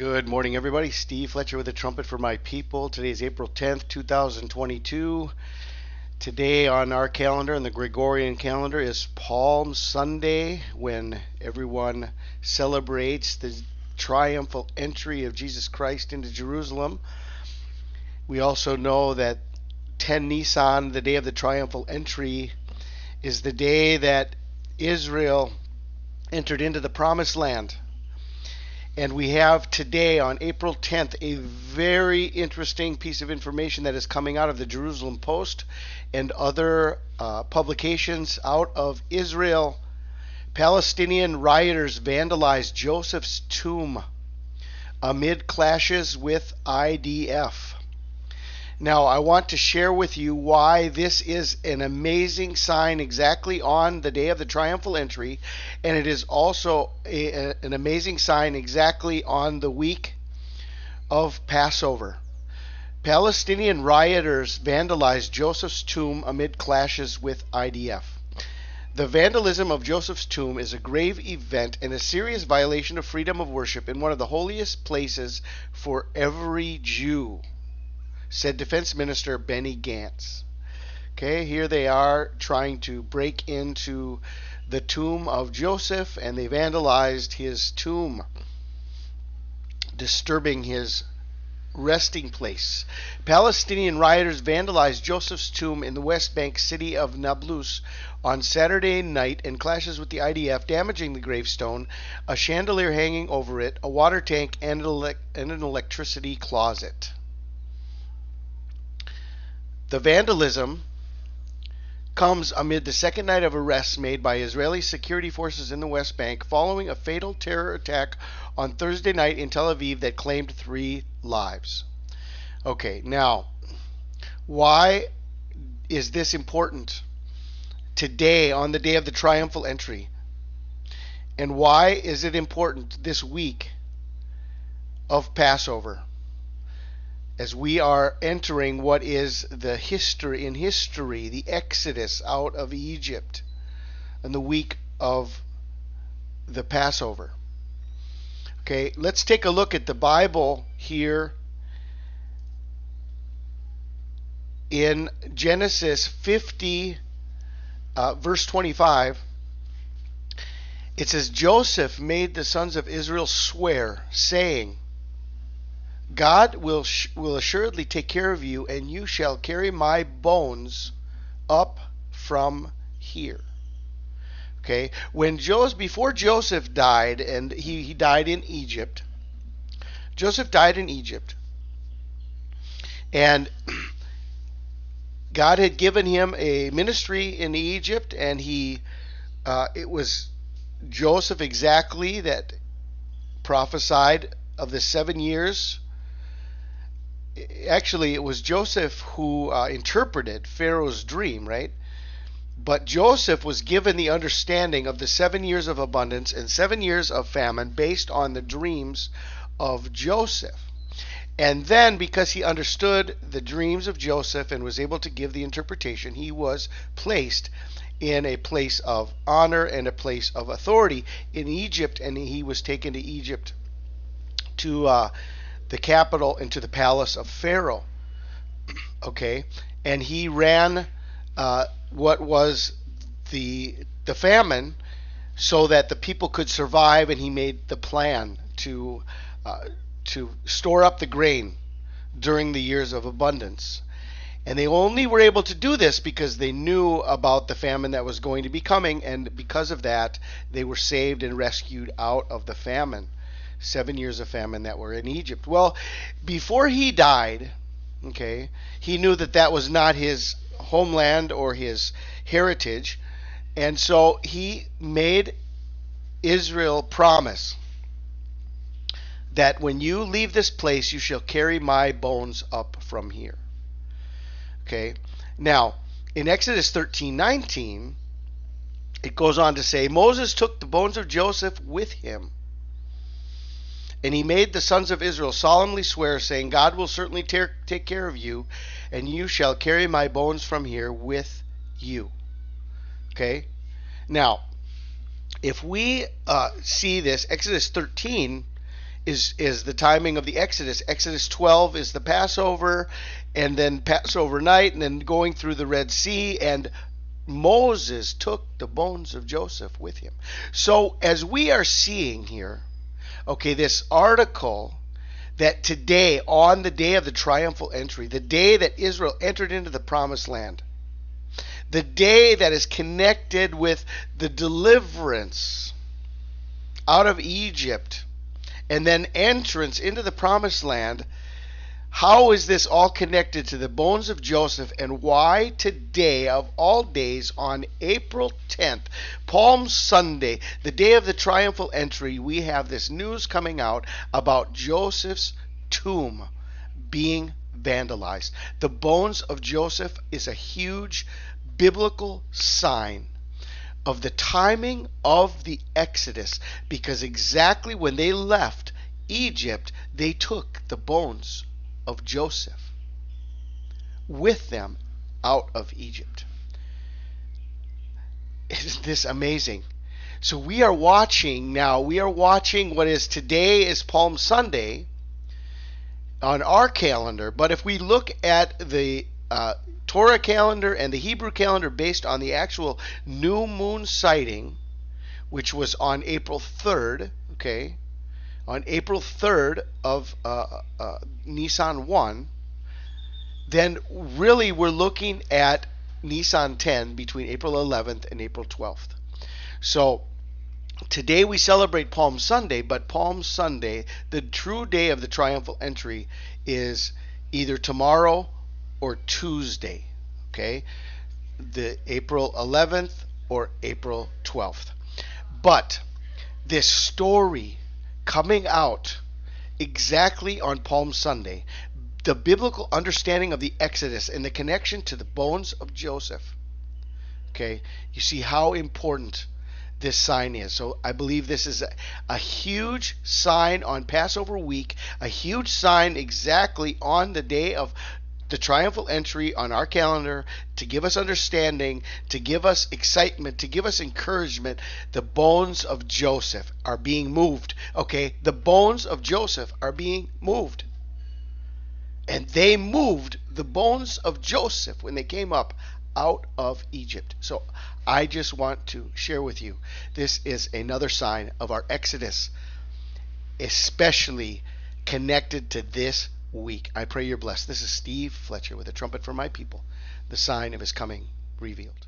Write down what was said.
Good morning, everybody. Steve Fletcher with a trumpet for my people. Today is April 10th, 2022. Today on our calendar, and the Gregorian calendar, is Palm Sunday, when everyone celebrates the triumphal entry of Jesus Christ into Jerusalem. We also know that 10 Nisan, the day of the triumphal entry, is the day that Israel entered into the Promised Land. And we have today, on April 10th, a very interesting piece of information that is coming out of the Jerusalem Post and other publications out of Israel. Palestinian rioters vandalized Joseph's tomb amid clashes with IDF. Now, I want to share with you why this is an amazing sign exactly on the day of the triumphal entry, and it is also an amazing sign exactly on the week of Passover. Palestinian rioters vandalized Joseph's tomb amid clashes with IDF. The vandalism of Joseph's tomb is a grave event and a serious violation of freedom of worship in one of the holiest places for every Jew, said Defense Minister Benny Gantz. Okay, here they are trying to break into the tomb of Joseph, and they vandalized his tomb, disturbing his resting place. Palestinian rioters vandalized Joseph's tomb in the West Bank city of Nablus on Saturday night in clashes with the IDF, damaging the gravestone, a chandelier hanging over it, a water tank, and an electricity closet. The vandalism comes amid the second night of arrests made by Israeli security forces in the West Bank following a fatal terror attack on Thursday night in Tel Aviv that claimed 3 lives. Okay, now, why is this important today on the day of the triumphal entry? And why is it important this week of Passover, as we are entering what is the history, the Exodus out of Egypt, and the week of the Passover? Okay, let's take a look at the Bible here in Genesis 50, verse 25. It says, Joseph made the sons of Israel swear, saying, God will assuredly take care of you, and you shall carry my bones up from here. Okay, before Joseph died, and he died in Egypt. Joseph died in Egypt, and God had given him a ministry in Egypt, and it was Joseph exactly that prophesied of the 7 years. Actually, it was Joseph who interpreted Pharaoh's dream, right? But Joseph was given the understanding of the 7 years of abundance and 7 years of famine based on the dreams of Joseph. And then, because he understood the dreams of Joseph and was able to give the interpretation, he was placed in a place of honor and a place of authority in Egypt, and he was taken to Egypt to the capital and to the palace of Pharaoh. Okay, and he ran what was the famine so that the people could survive, and he made the plan to store up the grain during the years of abundance. And they only were able to do this because they knew about the famine that was going to be coming, and because of that, they were saved and rescued out of the famine. 7 years of famine that were in Egypt. Well, before he died, okay, he knew that that was not his homeland or his heritage, and so he made Israel promise that when you leave this place, you shall carry my bones up from here. Okay, now in Exodus 13:19, it goes on to say, Moses took the bones of Joseph with him, and he made the sons of Israel solemnly swear, saying, God will certainly take care of you, and you shall carry my bones from here with you. Okay? Now, if we see this, Exodus 13 is the timing of the Exodus. Exodus 12 is the Passover, and then Passover night, and then going through the Red Sea, and Moses took the bones of Joseph with him. So as we are seeing here, okay, this article that today, on the day of the triumphal entry, the day that Israel entered into the promised land, the day that is connected with the deliverance out of Egypt and then entrance into the promised land, how is this all connected to the bones of Joseph, and why today, of all days, on April 10th, Palm Sunday, the day of the triumphal entry, we have this news coming out about Joseph's tomb being vandalized. The bones of Joseph is a huge biblical sign of the timing of the Exodus, because exactly when they left Egypt, they took the bones of Joseph with them out of Egypt. Isn't this amazing? So we are watching what is today is Palm Sunday on our calendar, but if we look at the Torah calendar and the Hebrew calendar based on the actual new moon sighting, which was on April 3rd, okay, on April 3rd of Nisan 1, then really we're looking at Nisan 10 between April 11th and April 12th. So today we celebrate Palm Sunday, but Palm Sunday, the true day of the triumphal entry, is either tomorrow or Tuesday, okay? The April 11th or April 12th. But this story coming out exactly on Palm Sunday, the biblical understanding of the Exodus and the connection to the bones of Joseph, okay, you see how important this sign is. So I believe this is a huge sign on Passover week, a huge sign exactly on the day of the triumphal entry on our calendar, to give us understanding, to give us excitement, to give us encouragement. The bones of Joseph are being moved. Okay, the bones of Joseph are being moved. And they moved the bones of Joseph when they came up out of Egypt. So I just want to share with you, this is another sign of our Exodus, especially connected to this week. I pray you're blessed. This is Steve Fletcher with a trumpet for my people, the sign of his coming revealed.